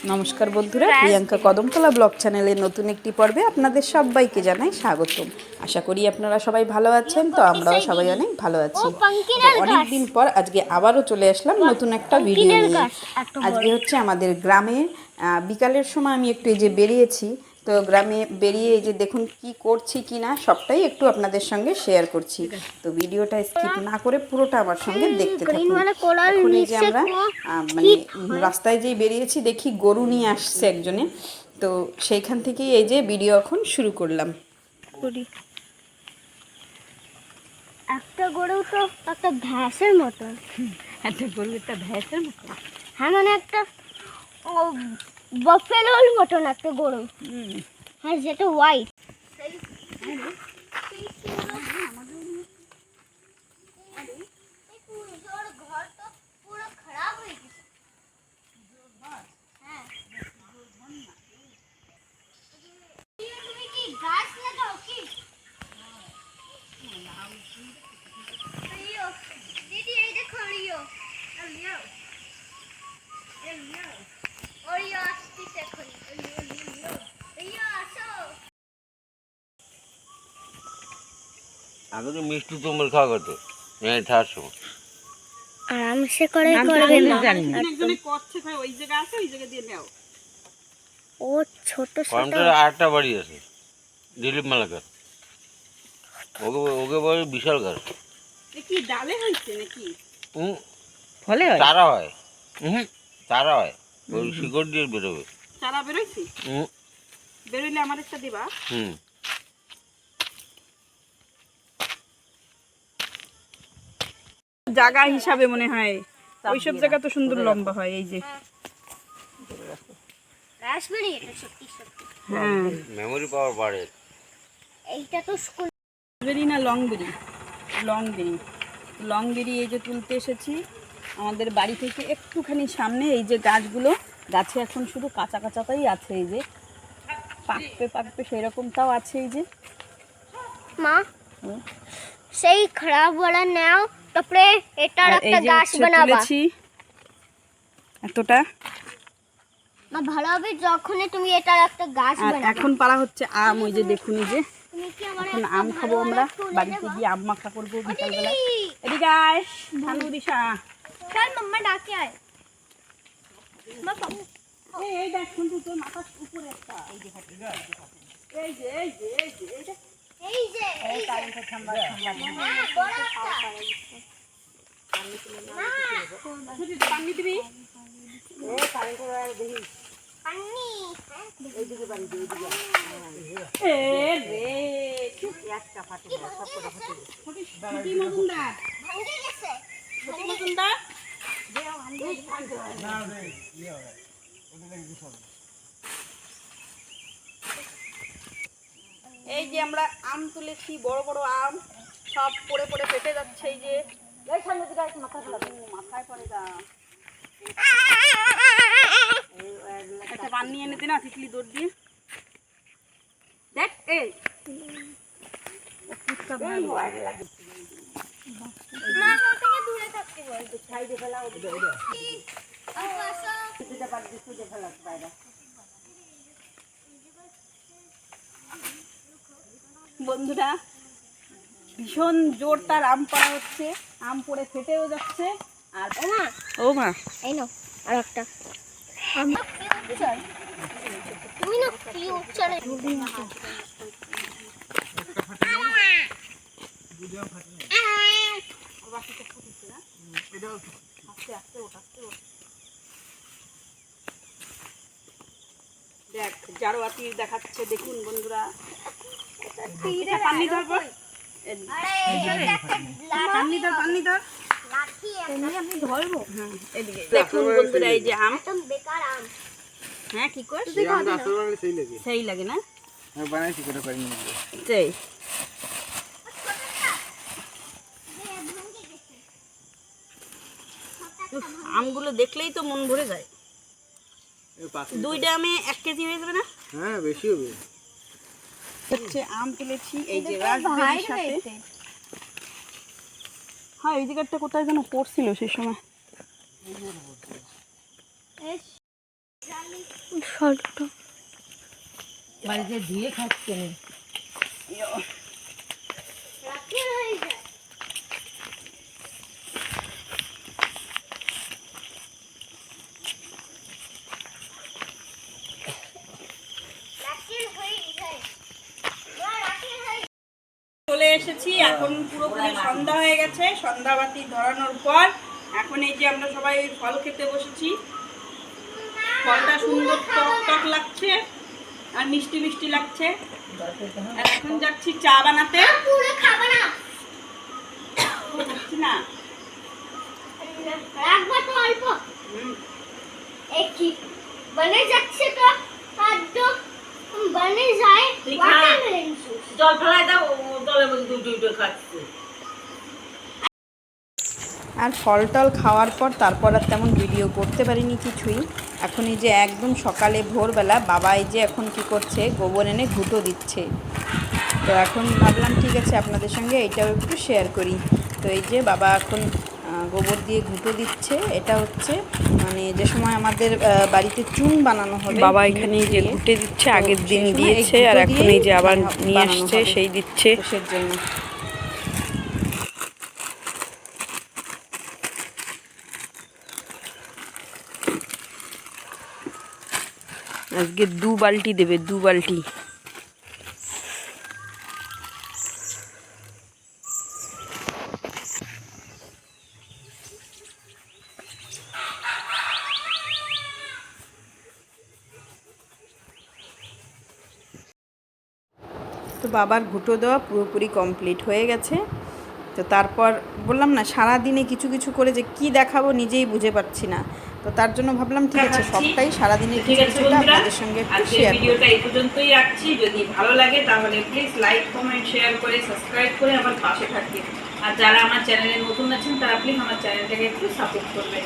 নমস্কার বন্ধুরা, প্রিয়াঙ্কা কদমতলা ব্লগ চ্যানেলের নতুন একটি পর্বে আপনাদের সবাইকে জানাই স্বাগতম। আশা করি আপনারা সবাই ভালো আছেন। তো আমরাও সবাই অনেক ভালো আছি। অনেক দিন পর আজকে আবারও চলে আসলাম নতুন একটা ভিডিও নিয়ে। আজকে হচ্ছে আমাদের গ্রামে বিকালের সময় আমি একটু এই যে বেরিয়েছি। তো গ্রামে বেরিয়ে এই যে দেখুন কি করছি কি না সবটাই একটু আপনাদের সঙ্গে শেয়ার করছি। তো ভিডিওটা স্কিপ না করে পুরোটা আমার সঙ্গে দেখতে থাকুন। এখন এই যে আমরা মানে রাস্তায় যেই বেরিয়েছি দেখি গরু নিয়ে আসছে একজনে। তো সেইখান থেকেই এই যে ভিডিও এখন শুরু করলাম। একটা গরু তো একটা ভ্যাসের মতন। একটা গরু একটা ভ্যাসের মতন? হ্যাঁ, মানে একটা বাফেলোর মতন একটা গরু। হ্যাঁ, যেটা হোয়াইট। আগে তো মিষ্টি তোমার খাওয়া হতো ঠার সময় আরামসে করে করবে না। ও ছোট ছোট আটটা বাড়ি আছে দিলীপ মালাকার, ওকে ওকে বলে বিশাল গাছ। কি ডালে হয়েছে নাকি? ফলে চারা হয়। চারা হয়, ওই শিকড় দিয়ে বেরোবে। চারা বেরোইছে? বেরোইলে আমার একটা দিবা। জায়গা হিসাবে মনে হয় ওইসব জায়গা তো সুন্দর লম্বা হয়। এই যে রাসবেরি, এটা সত্যি সত্যি হ্যাঁ, মেমোরি পাওয়ার বাড়ে। এইটা তো স্কুল বেরি না লংবেরি? লংবেরি। লংবেরি এই যে তুলতে এসেছি আমাদের বাড়ি থেকে একটুখানি সামনে। এই যে গাছগুলো, গাছে এখন শুধু কাঁচা কাঁচাটাই আছে। এই যে পাকবে পাকবে সেই রকমটাও আছে। এই যে মা, সেই খারাপ বলা নাও, তারপরে এটার একটা গাছ বানাবা। এতটা মা ভালো হবে যখন তুমি এটার একটা গাছ বানাবে। এখন পারা হচ্ছে আম। ওই যে দেখুন, এই যে তুমি কি আমার এখন আম খাবো আমরা। বাড়িতে গিয়ে আম মাখা করবো বিকালবেলা। এদিকে আয় ধানু দিশা, চল মাম্মা ডাকে আয়। মা এই দেখ শুনছু তোর মাথার উপরে একটা এই যে এই যে এই যে এই যে এই যে এই যে এই কারেন্টের খাম্বা মা বড় একটা পানি দিবি। এই কারেন্টের ওয়্যার দেখি পানি এইদিকে পানি দিবি। এ রে একটা ফাটি না, সব করে ফাটি। ফুটি মজুমদার ভাঙে গেছে। ফুটি মজুমদার এই যে আমরা আম তুলেছি, বড় বড় আম সব পড়ে পড়ে ফেটে যাচ্ছে। এই যে মাথায় পড়ে যা। একটা পান নিয়ে এনে দে না, তিতলি দৌড় দিয়ে দেখ। এই মা ওর থেকে দূরে থাকতে বল। সাইডে ফেলা বন্ধুরা, ভীষণ জোর তার আম পাড়া হচ্ছে। আম পড়ে ফেটেও যাচ্ছে। আর ও মা এই নাও আর একটা। তুমি না ফিউচারে দেখ জারোয়াতি দেখাচ্ছে। দেখুন বন্ধুরা, পানি ধরবো। পানি ধর, পানি ধর। আমি ধরবো। হ্যাঁ এদিকে দেখুন বন্ধুরা, এই যে আম। একদম বেকার আম। হ্যাঁ কি কর? সেই লাগে না? বানাইছি করে পারি না। সেই আমগুলো দেখলেই তো মন ভরে যায়। দুইটা আমে 1 কেজি হয়ে যাবে না? হ্যাঁ বেশি হবে। হচ্ছে আম তুলেছি এই যে রাসবেরির সাথে। হ্যাঁ এই জায়গাটা কোথায় যেন পড়ছিল সেই সময়। বাড়িতে দিয়ে খাচ্ছে না। রাত্রি হয়ে যায়। রাত্রি হয়ে যায়। রাত্রি হয়ে চলে এসেছি, এখন পুরোপুরি সন্ধ্যা হয়ে গেছে। সন্ধ্যাবাতি ধরানোর পর এখন এই যে আমরা সবাই ফল খেতে বসেছি। ফলটা সুন্দর টক টক লাগছে আর মিষ্টি মিষ্টি লাগছে। আর এখন যাচ্ছি চা বানাতে। পুরো খাবে না। যাচ্ছি না, রাখবা তো অল্প। একই বনে যাচ্ছে তো একদম বনে যায়। Watermelon juice. জল ফেলাই দাও, জলের মধ্যে দুটো দুটো খাচ্ছে। আর ফল টল খাওয়ার পর তারপর আর তেমন ভিডিও করতে পারিনি কিছুই। এখন এই যে একদম সকালে ভোরবেলা বাবা এই যে এখন কি করছে, গোবর এনে ঘুঁটো দিচ্ছে। তো এখন ভাবলাম ঠিক আছে আপনাদের সঙ্গে এটাও একটু শেয়ার করি। তো এই যে বাবা এখন গোবর দিয়ে ঘুঁটো দিচ্ছে। এটা হচ্ছে মানে যে সময় আমাদের বাড়িতে চুন বানানো হবে, বাবা এখানে এই যে ঘুটে দিচ্ছে, আগের দিন দিয়েছে আর এখন এই যে আবার নিয়ে আসছে, সেই দিচ্ছে। সের জন্য আজকে 2 বালতি দেবে, 2 বালতি। তো বাবার ঘুঁটো দেওয়া পুরোপুরি কমপ্লিট হয়ে গেছে। তো তারপর বললাম না সারা দিনে কিছু কিছু করে যে কি দেখাবো নিজেই বুঝে পাচ্ছি না। তো তার জন্য ভাবলাম ঠিক আছে সবটাই সারাদিনের ঠিক কিছু আছে কিছুটা বন্ধুরা, আপনাদের সঙ্গে একটু আজকের শেয়ার ভিডিওটা এই পর্যন্তই রাখছি। যদি ভালো লাগে তাহলে প্লিজ লাইক, কমেন্ট, শেয়ার করে সাবস্ক্রাইব করে আমার পাশে থাকবেন। আর যারা আমার চ্যানেলে নতুন আছেন তারা প্লিজ আমার চ্যানেলটাকে একটু সাপোর্ট করবেন।